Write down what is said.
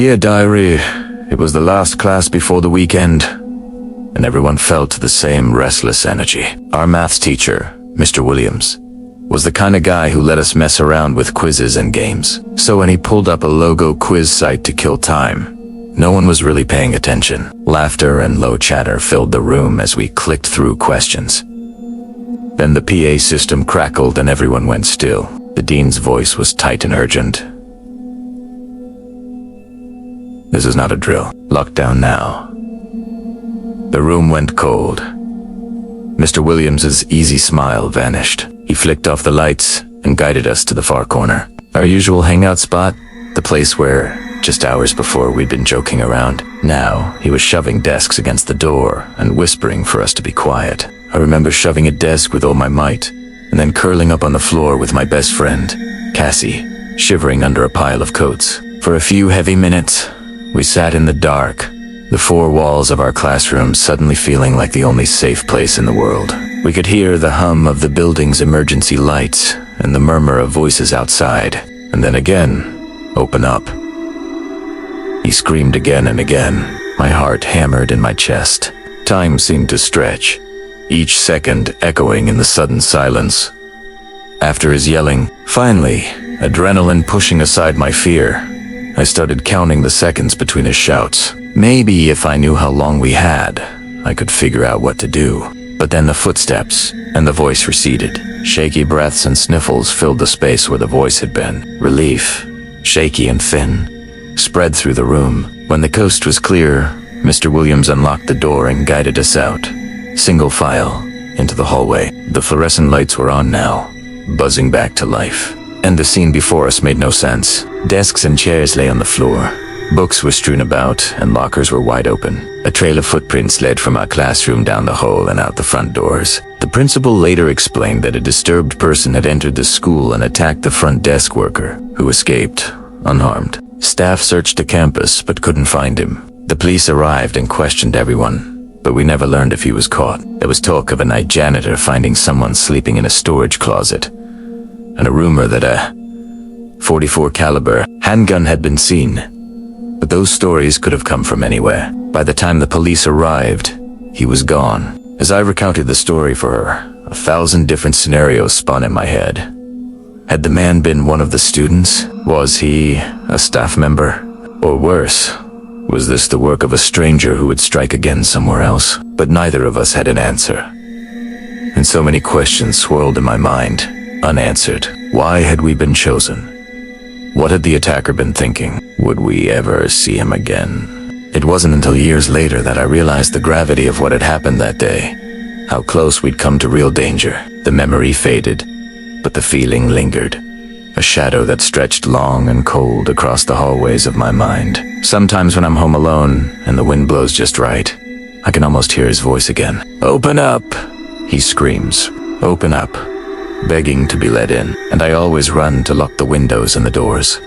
Dear Diary, it was the last class before the weekend, and everyone felt the same restless energy. Our maths teacher, Mr. Williams, was the kind of guy who let us mess around with quizzes and games. So when he pulled up a logo quiz site to kill time, no one was really paying attention. Laughter and low chatter filled the room as we clicked through questions. Then the PA system crackled and everyone went still. The dean's voice was tight and urgent. This is not a drill. Lock down now. The room went cold. Mr. Williams's easy smile vanished. He flicked off the lights and guided us to the far corner. Our usual hangout spot, the place where, just hours before, we'd been joking around. Now, he was shoving desks against the door and whispering for us to be quiet. I remember shoving a desk with all my might, and then curling up on the floor with my best friend, Cassie, shivering under a pile of coats. For a few heavy minutes, we sat in the dark, the four walls of our classroom suddenly feeling like the only safe place in the world. We could hear the hum of the building's emergency lights and the murmur of voices outside, and then again, open up. He screamed again and again. My heart hammered in my chest. Time seemed to stretch, each second echoing in the sudden silence. After his yelling, finally, adrenaline pushing aside my fear, I started counting the seconds between his shouts. Maybe if I knew how long we had, I could figure out what to do. But then the footsteps, and the voice receded. Shaky breaths and sniffles filled the space where the voice had been. Relief, shaky and thin, spread through the room. When the coast was clear, Mr. Williams unlocked the door and guided us out, single file, into the hallway. The fluorescent lights were on now, buzzing back to life. And the scene before us made no sense. Desks and chairs lay on the floor. Books were strewn about, and lockers were wide open. A trail of footprints led from our classroom down the hall and out the front doors. The principal later explained that a disturbed person had entered the school and attacked the front desk worker, who escaped, unharmed. Staff searched the campus, but couldn't find him. The police arrived and questioned everyone, but we never learned if he was caught. There was talk of a night janitor finding someone sleeping in a storage closet, and a rumor that a .44 caliber handgun had been seen. But those stories could have come from anywhere. By the time the police arrived, he was gone. As I recounted the story for her, 1,000 different scenarios spun in my head. Had the man been one of the students? Was he a staff member? Or worse, was this the work of a stranger who would strike again somewhere else? But neither of us had an answer. And so many questions swirled in my mind, unanswered. Why had we been chosen? What had the attacker been thinking? Would we ever see him again? It wasn't until years later that I realized the gravity of what had happened that day, how close we'd come to real danger. The memory faded, but the feeling lingered, a shadow that stretched long and cold across the hallways of my mind. Sometimes when I'm home alone and the wind blows just right, I can almost hear his voice again. "Open up!" he screams. "Open up!" begging to be let in, and I always run to lock the windows and the doors.